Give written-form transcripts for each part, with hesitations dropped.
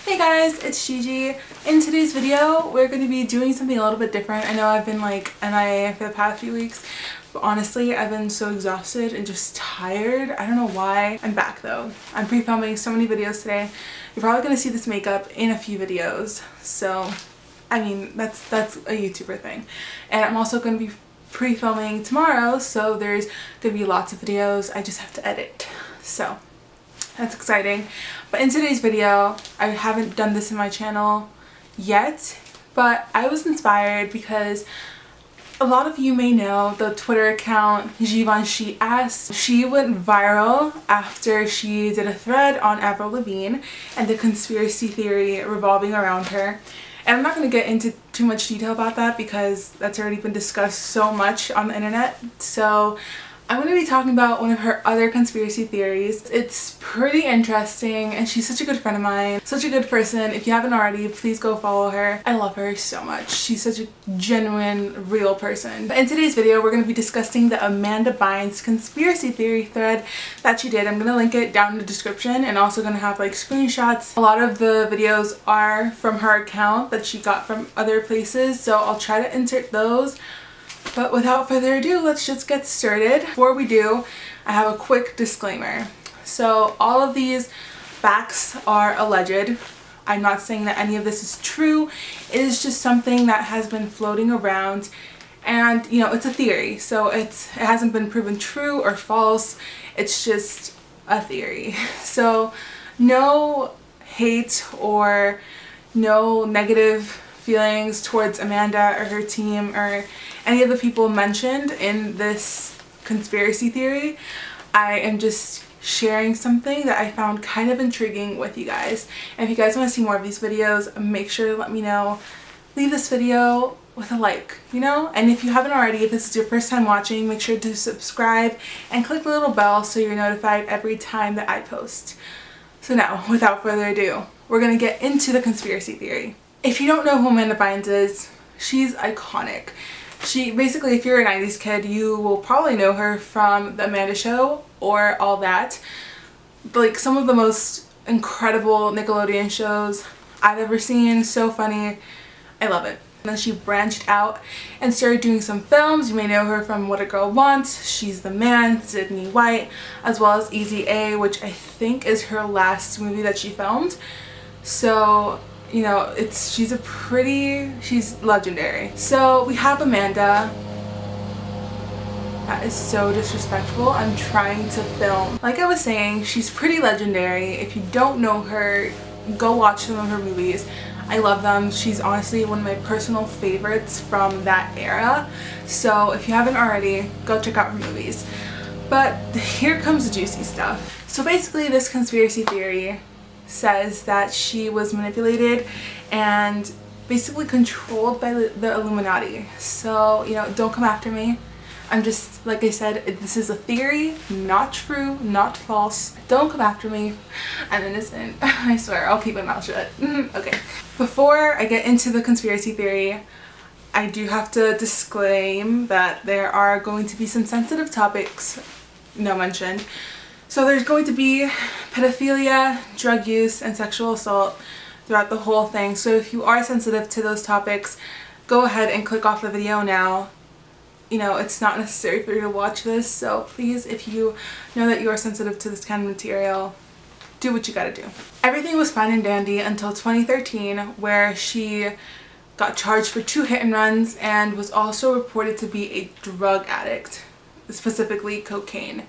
Hey guys, it's Gigi. In today's video, we're going to be doing something a little bit different. I know I've been like MIA for the past few weeks, but honestly, I've been so exhausted and just tired. I don't know why. I'm back though. I'm pre-filming so many videos today. You're probably going to see this makeup in a few videos. So, I mean, that's a YouTuber thing. And I'm also going to be pre-filming tomorrow, so there's going to be lots of videos. I just have to edit. So, that's exciting. But in today's video, I haven't done this in my channel yet, but I was inspired because a lot of you may know the Twitter account Gigi. She went viral after she did a thread on Avril Lavigne and the conspiracy theory revolving around her. And I'm not going to get into too much detail about that because that's already been discussed so much on the internet. So I'm going to be talking about one of her other conspiracy theories. It's pretty interesting and she's such a good friend of mine, such a good person. If you haven't already, please go follow her. I love her so much. She's such a genuine, real person. But in today's video, we're going to be discussing the Amanda Bynes conspiracy theory thread that she did. I'm going to link it down in the description and also going to have like screenshots. A lot of the videos are from her account that she got from other places, so I'll try to insert those. But without further ado, let's just get started. Before we do, I have a quick disclaimer. So all of these facts are alleged. I'm not saying that any of this is true. It is just something that has been floating around, and you know, it's a theory. So it hasn't been proven true or false. It's just a theory. So no hate or no negative feelings towards Amanda or her team or any of the people mentioned in this conspiracy theory. I am just sharing something that I found kind of intriguing with you guys. And if you guys want to see more of these videos, make sure to let me know. Leave this video with a like, you know? And if you haven't already, if this is your first time watching, make sure to subscribe and click the little bell so you're notified every time that I post. So now, without further ado, we're going to get into the conspiracy theory. If you don't know who Amanda Bynes is, she's iconic. She basically, if you're a 90s kid, you will probably know her from The Amanda Show or All That. Like some of the most incredible Nickelodeon shows I've ever seen. So funny. I love it. And then she branched out and started doing some films. You may know her from What a Girl Wants, She's the Man, Sydney White, as well as Easy A, which I think is her last movie that she filmed. So, you know, she's legendary. So we have Amanda. That is so disrespectful. I'm trying to film. Like I was saying, she's pretty legendary. If you don't know her, go watch some of her movies. I love them. She's honestly one of my personal favorites from that era. So if you haven't already, go check out her movies. But here comes the juicy stuff. So basically this conspiracy theory says that she was manipulated and basically controlled by the Illuminati. So, you know, don't come after me. I'm just, like I said, this is a theory, not true, not false. Don't come after me. I'm innocent. I swear, I'll keep my mouth shut. Okay. Before I get into the conspiracy theory, I do have to disclaim that there are going to be some sensitive topics, mentioned. So there's going to be pedophilia, drug use, and sexual assault throughout the whole thing. So if you are sensitive to those topics, go ahead and click off the video now. You know, it's not necessary for you to watch this, so please, if you know that you are sensitive to this kind of material, do what you gotta do. Everything was fine and dandy until 2013, where she got charged for 2 hit and runs and was also reported to be a drug addict, specifically cocaine.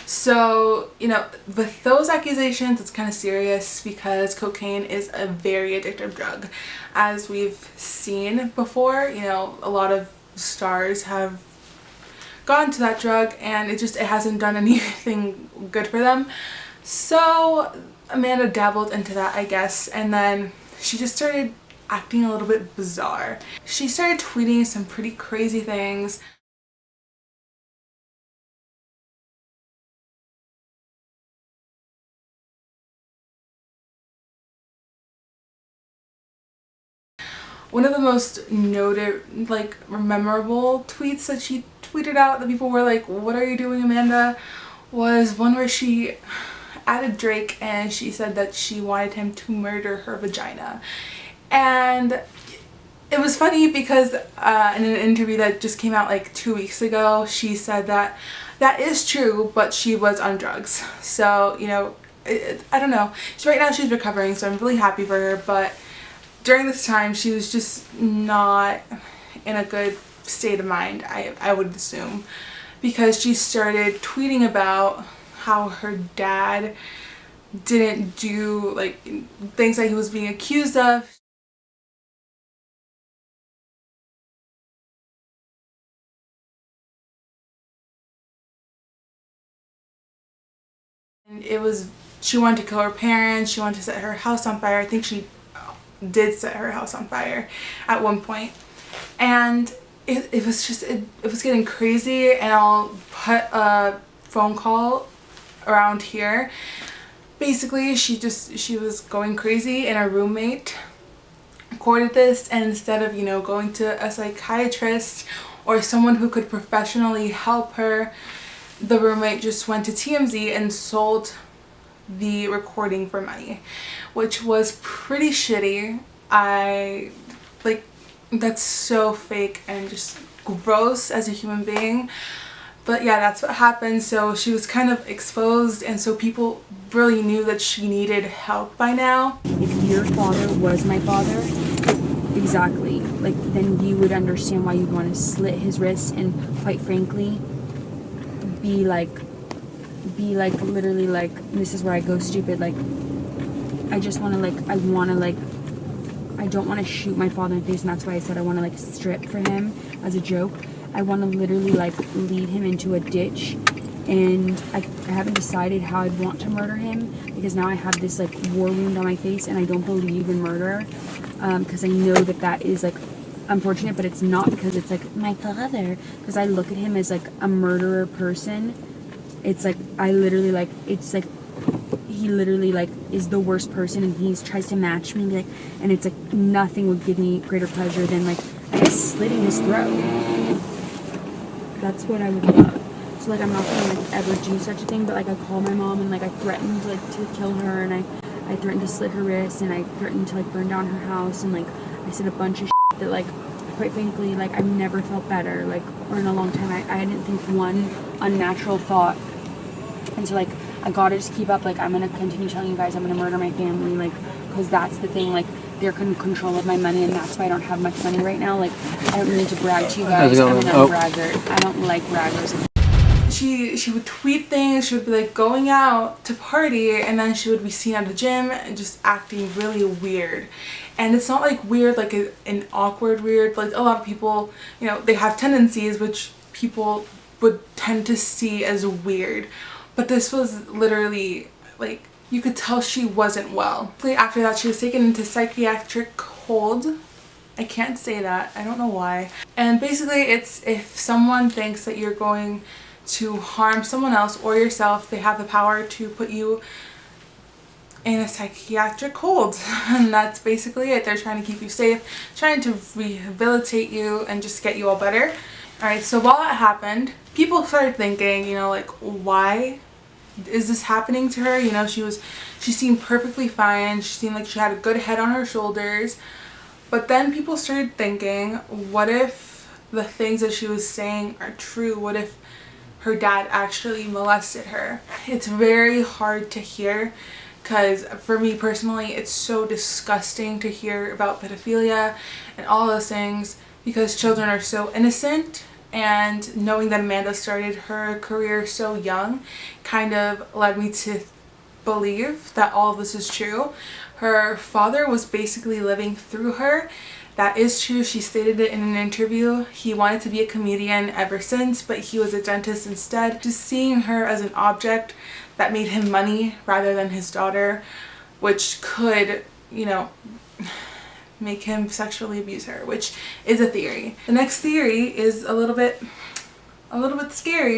So, you know, with those accusations, it's kind of serious because cocaine is a very addictive drug. As we've seen before, you know, a lot of stars have gone to that drug and it hasn't done anything good for them. So Amanda dabbled into that, I guess, and then she just started acting a little bit bizarre. She started tweeting some pretty crazy things. One of the most noted, like, memorable tweets that she tweeted out that people were like, what are you doing, Amanda? Was one where she added Drake, and she said that she wanted him to murder her vagina. And it was funny because in an interview that just came out like 2 weeks ago, she said that that is true, but she was on drugs. So, you know, I don't know. So right now she's recovering, so I'm really happy for her, but during this time she was just not in a good state of mind, I would assume, because she started tweeting about how her dad didn't do like things that he was being accused of. And it was, she wanted to kill her parents, she wanted to set her house on fire. I think she did set her house on fire at one point. And it was just, it was getting crazy, and I'll put a phone call around here. Basically, she was going crazy, and her roommate recorded this, and instead of, you know, going to a psychiatrist or someone who could professionally help her, the roommate just went to TMZ and sold the recording for money, which was pretty shitty. That's so fake and just gross as a human being. But yeah, that's what happened. So she was kind of exposed, and so people really knew that she needed help by now. If your father was my father, exactly, like, then you would understand why you'd want to slit his wrists and, quite frankly, be like literally like, this is where I go stupid, like, I just want to like, I don't want to shoot my father in the face, and that's why I said I want to like strip for him as a joke. I want to literally like lead him into a ditch, and I haven't decided how I'd want to murder him, because now I have this like war wound on my face, and I don't believe in murder, because I know that that is like unfortunate, but it's not because it's like my father, because I look at him as like a murderer person. It's like, I literally like, it's like he literally like is the worst person, and he tries to match me, like, and it's like nothing would give me greater pleasure than like, I guess, slitting his throat. That's what I would love. So like, I'm not gonna like ever do such a thing, but like I called my mom and like I threatened like to kill her, and I threatened to slit her wrists, and I threatened to like burn down her house, and like I said a bunch of shit that like, quite frankly, like I've never felt better, like, or in a long time. I didn't think one unnatural thought. And so like, I gotta just keep up, like, I'm gonna continue telling you guys I'm gonna murder my family, like, because that's the thing, like, they're in control of my money, and that's why I don't have much money right now. Like, I don't need to brag to you guys. I'm an braggart. I don't like braggers. She would tweet things, she would be like going out to party, and then she would be seen at the gym and just acting really weird. And it's not like weird like an awkward weird, like a lot of people, you know, they have tendencies which people would tend to see as weird. But this was literally, like, you could tell she wasn't well. After that, she was taken into psychiatric hold. I can't say that. I don't know why. And basically, it's if someone thinks that you're going to harm someone else or yourself, they have the power to put you in a psychiatric hold. And that's basically it. They're trying to keep you safe, trying to rehabilitate you and just get you all better. Alright, so while that happened, people started thinking, you know, like, why is this happening to her? You know, she seemed perfectly fine. She seemed like she had a good head on her shoulders. But then people started thinking, what if the things that she was saying are true? What if her dad actually molested her? It's very hard to hear, because for me personally, it's so disgusting to hear about pedophilia and all those things, because children are so innocent. And knowing that Amanda started her career so young kind of led me to believe that all of this is true. Her father was basically living through her. That is true. She stated it in an interview. He wanted to be a comedian ever since, but he was a dentist instead. Just seeing her as an object that made him money rather than his daughter, which could, you know, make him sexually abuse her, which is a theory. The next theory is a little bit scary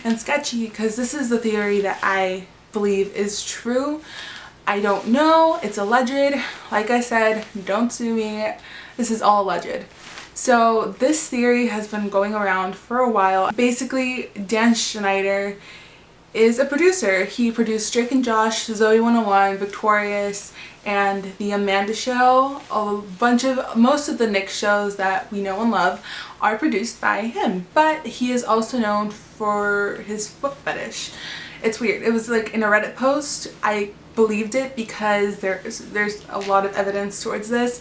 and sketchy, because this is the theory that I believe is true. I don't know, it's alleged. Like I said, don't sue me. This is all alleged. So this theory has been going around for a while. Basically, Dan Schneider is a producer. He produced Drake and Josh, Zoe 101, Victorious, and The Amanda Show. Most of the Nick shows that we know and love are produced by him, but he is also known for his foot fetish. It's weird. It was like in a Reddit post. I believed it because there's a lot of evidence towards this.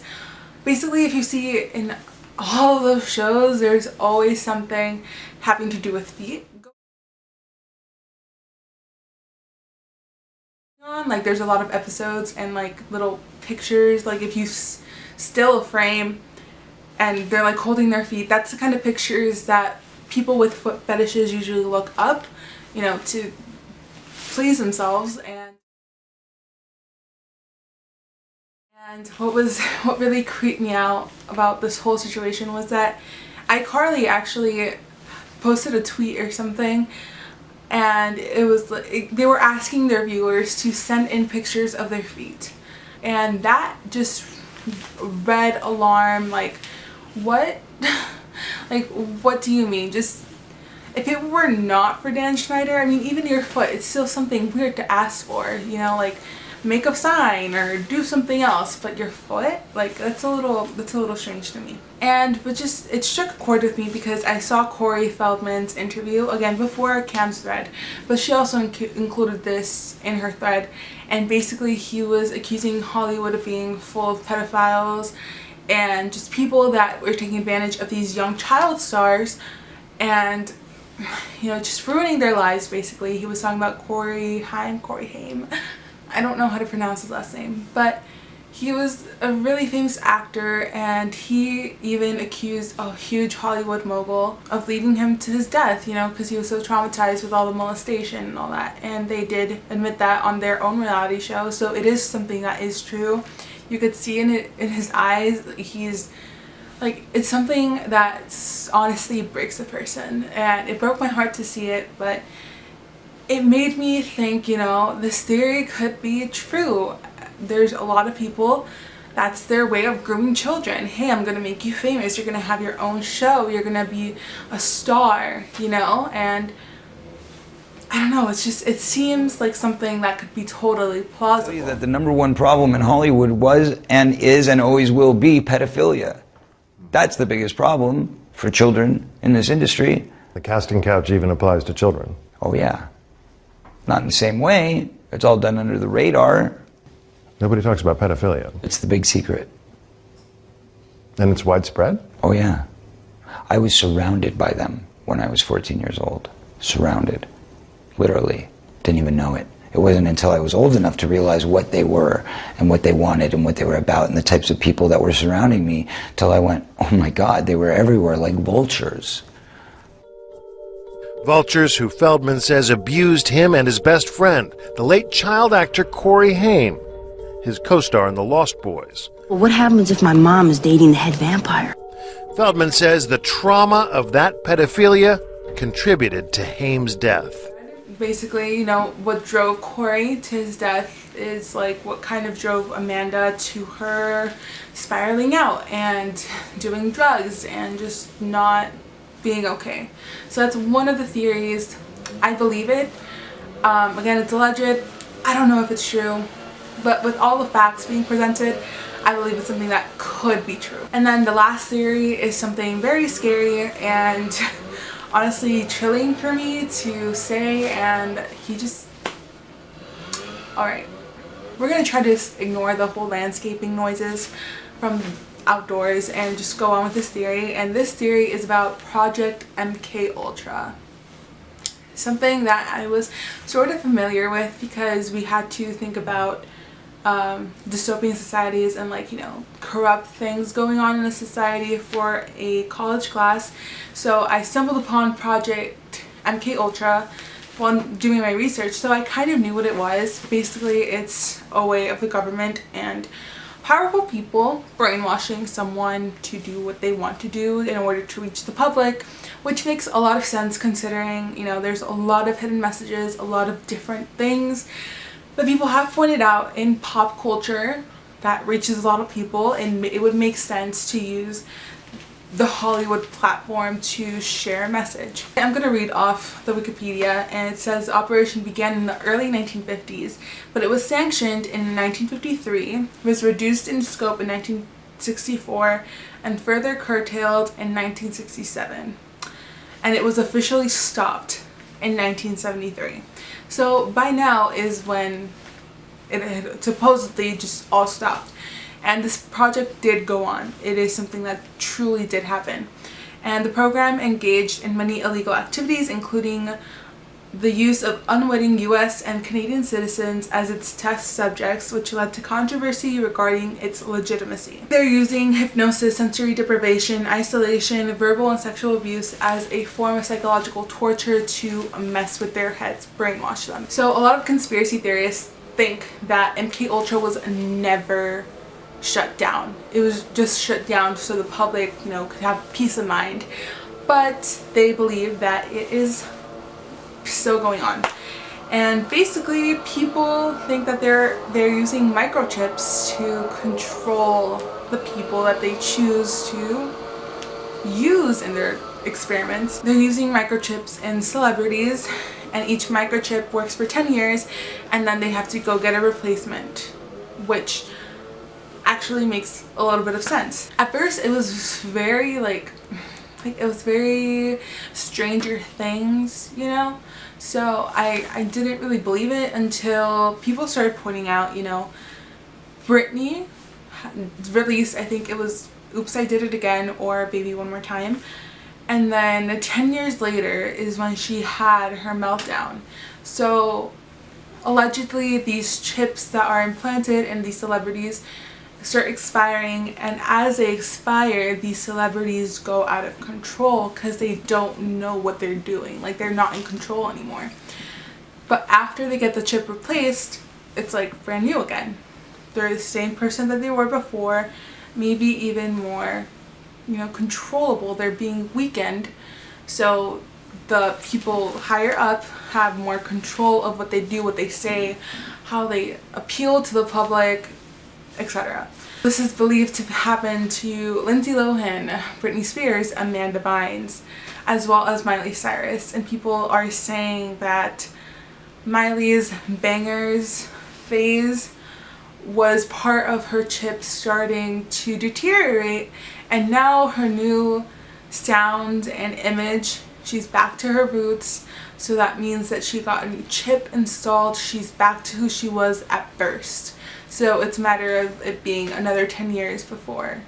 Basically, if you see in all of those shows, there's always something having to do with feet. Like there's a lot of episodes and like little pictures, like if you still a frame and they're like holding their feet, that's the kind of pictures that people with foot fetishes usually look up, you know, to please themselves. And what really creeped me out about this whole situation was that iCarly actually posted a tweet or something, and it was like they were asking their viewers to send in pictures of their feet, and that just red alarm, like what like what do you mean? Just if it were not for Dan Schneider, I mean, even your foot, it's still something weird to ask for, you know, like make a sign or do something else, but your foot, like that's a little strange to me. And it struck a chord with me because I saw Corey Feldman's interview again before Cam's thread, but she also included this in her thread, and basically he was accusing Hollywood of being full of pedophiles and just people that were taking advantage of these young child stars and, you know, just ruining their lives. Basically, he was talking about Corey Haim. I don't know how to pronounce his last name, but he was a really famous actor, and he even accused a huge Hollywood mogul of leading him to his death, you know, because he was so traumatized with all the molestation and all that. And they did admit that on their own reality show, so it is something that is true. You could see in his eyes, he's like, it's something that honestly breaks a person, and it broke my heart to see it, but it made me think, you know, this theory could be true. There's a lot of people, that's their way of grooming children. Hey, I'm gonna make you famous, you're gonna have your own show, you're gonna be a star, you know? And I don't know, it seems like something that could be totally plausible. I'll tell you that the #1 problem in Hollywood was and is and always will be pedophilia. That's the biggest problem for children in this industry. The casting couch even applies to children. Oh yeah. Not in the same way. It's all done under the radar. Nobody talks about pedophilia. It's the big secret. And it's widespread? Oh yeah. I was surrounded by them when I was 14 years old. Surrounded. Literally. Didn't even know it. It wasn't until I was old enough to realize what they were and what they wanted and what they were about and the types of people that were surrounding me till I went, oh my God, they were everywhere like vultures. Vultures who Feldman says abused him and his best friend, the late child actor Corey Haim, his co-star in The Lost Boys. Well, what happens if my mom is dating the head vampire? Feldman says the trauma of that pedophilia contributed to Haim's death. Basically, you know, what drove Corey to his death is like what kind of drove Amanda to her spiraling out and doing drugs and just not being okay. So that's one of the theories. I believe it. Again, it's alleged. I don't know if it's true, but with all the facts being presented, I believe it's something that could be true. And then the last theory is something very scary and honestly chilling for me to say, and he just... Alright, we're gonna try to ignore the whole landscaping noises from outdoors and just go on with this theory. And this theory is about Project Mkultra, something that I was sort of familiar with because we had to think about dystopian societies and, like, you know, corrupt things going on in a society for a college class. So I stumbled upon Project Mkultra while doing my research, so I kind of knew what it was. Basically, it's a way of the government and powerful people brainwashing someone to do what they want to do in order to reach the public, which makes a lot of sense considering, you know, there's a lot of hidden messages, a lot of different things that people have pointed out in pop culture that reaches a lot of people, and it would make sense to use the Hollywood platform to share a message. I'm going to read off the Wikipedia, and it says operation began in the early 1950s, but it was sanctioned in 1953, was reduced in scope in 1964, and further curtailed in 1967. And it was officially stopped in 1973. So by now is when it had supposedly just all stopped. And this project did go on. It is something that truly did happen. And the program engaged in many illegal activities, including the use of unwitting US and Canadian citizens as its test subjects, which led to controversy regarding its legitimacy. They're using hypnosis, sensory deprivation, isolation, verbal and sexual abuse as a form of psychological torture to mess with their heads, brainwash them. So a lot of conspiracy theorists think that Mkultra was never shut down. It was just shut down so the public, you know, could have peace of mind. But they believe that it is still going on. And basically people think that they're using microchips to control the people that they choose to use in their experiments. They're using microchips in celebrities, and each microchip works for 10 years and then they have to go get a replacement, which actually makes a little bit of sense. At first it was very like it was very Stranger Things, you know? So I didn't really believe it until people started pointing out, you know, Britney released, I think it was Oops, I Did It Again or Baby One More Time. And then 10 years later is when she had her meltdown. So allegedly these chips that are implanted in these celebrities start expiring, and as they expire, these celebrities go out of control because they don't know what they're doing. Like, they're not in control anymore. But after they get the chip replaced, it's like brand new again. They're the same person that they were before, maybe even more, you know, controllable. They're being weakened, so the people higher up have more control of what they do, what they say, how they appeal to the public, etc. This is believed to happen to Lindsay Lohan, Britney Spears, Amanda Bynes, as well as Miley Cyrus. And people are saying that Miley's bangers phase was part of her chip starting to deteriorate, and now her new sound and image, she's back to her roots. So that means that she got a new chip installed. She's back to who she was at first. So it's a matter of it being another 10 years before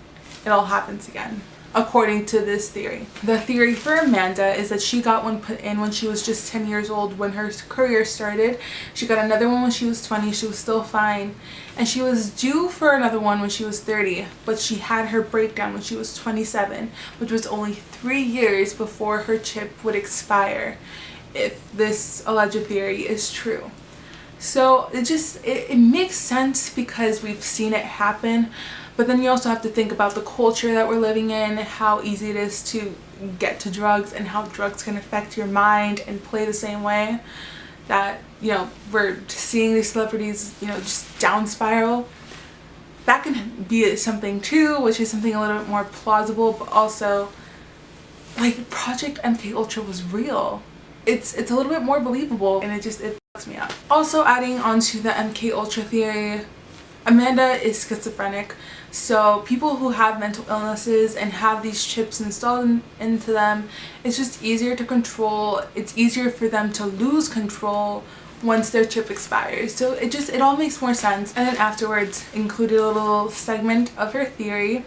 it all happens again, according to this theory. The theory for Amanda is that she got one put in when she was just 10 years old when her career started. She got another one when she was 20. She was still fine. And she was due for another one when she was 30, but she had her breakdown when she was 27, which was only 3 years before her chip would expire, if this alleged theory is true. So it makes sense because we've seen it happen, but then you also have to think about the culture that we're living in, how easy it is to get to drugs, and how drugs can affect your mind and play the same way that, you know, we're seeing these celebrities, you know, just down spiral. That can be something too, which is something a little bit more plausible, but also, like, Project Mkultra was real. It's a little bit more believable, and it fucks me up. Also, adding on to the Mkultra theory, Amanda is schizophrenic, so people who have mental illnesses and have these chips installed into them, it's just easier to control. It's easier for them to lose control once their chip expires. So it all makes more sense. And then afterwards included a little segment of her theory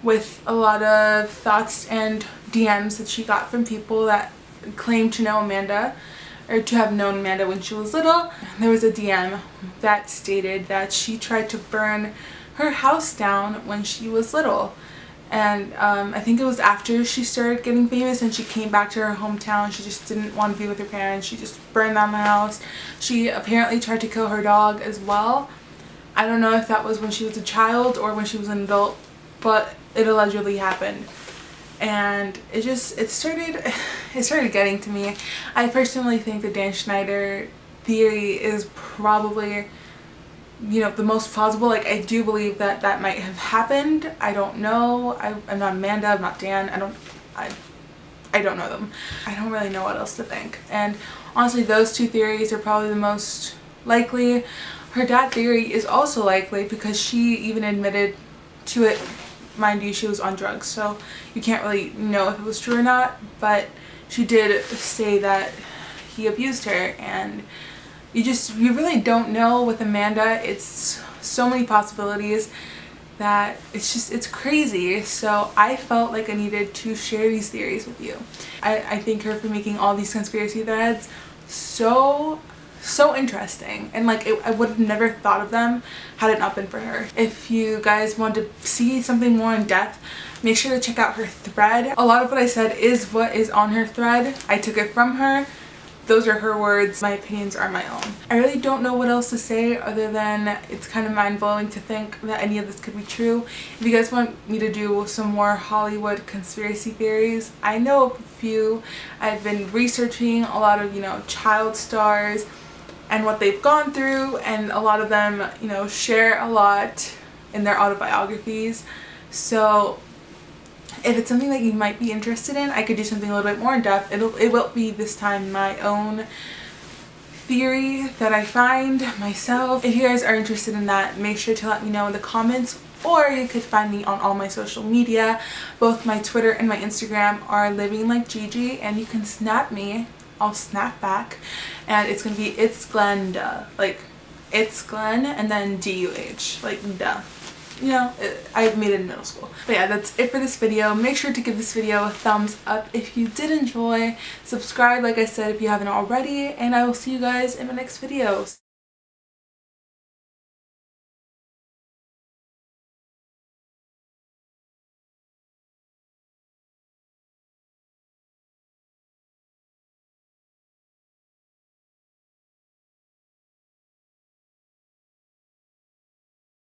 with a lot of thoughts and DMs that she got from people that claimed to know Amanda, or to have known Amanda when she was little. There was a DM that stated that she tried to burn her house down when she was little, and I think it was after she started getting famous and she came back to her hometown. She just didn't want to be with her parents. She just burned down the house. She apparently tried to kill her dog as well. I don't know if that was when she was a child or when she was an adult, but it allegedly happened. And it started getting to me. I personally think the Dan Schneider theory is probably you know, the most plausible. Like, I do believe that that might have happened. I don't know. I'm not Amanda, I'm not Dan. I don't know them. I don't really know what else to think. And honestly, those two theories are probably the most likely. Her dad theory is also likely because she even admitted to it. Mind you, she was on drugs, so you can't really know if it was true or not, but she did say that he abused her, and you really don't know with Amanda. It's so many possibilities that it's crazy. So I felt like I needed to share these theories with you. I thank her for making all these conspiracy threads so interesting, and like I would have never thought of them had it not been for her. If you guys want to see something more in depth, make sure to check out her thread. A lot of what I said is what is on her thread. I took it from her. Those are her words. My opinions are my own. I really don't know what else to say other than it's kind of mind-blowing to think that any of this could be true. If you guys want me to do some more Hollywood conspiracy theories, I know of a few. I've been researching a lot of, you know, child stars and what they've gone through, and a lot of them, you know, share a lot in their autobiographies. So if it's something that you might be interested in, I could do something a little bit more in depth. It will be this time my own theory that I find myself. If you guys are interested in that, make sure to let me know in the comments, or you could find me on all my social media. Both my Twitter and my Instagram are Living Like Gigi, and you can snap me. I'll snap back, and it's gonna be It's Glenda, like It's Glenn and then D-U-H, like duh. You know, I made it in middle school. But yeah, that's it for this video. Make sure to give this video a thumbs up if you did enjoy. Subscribe, like I said, if you haven't already, and I will see you guys in my next videos.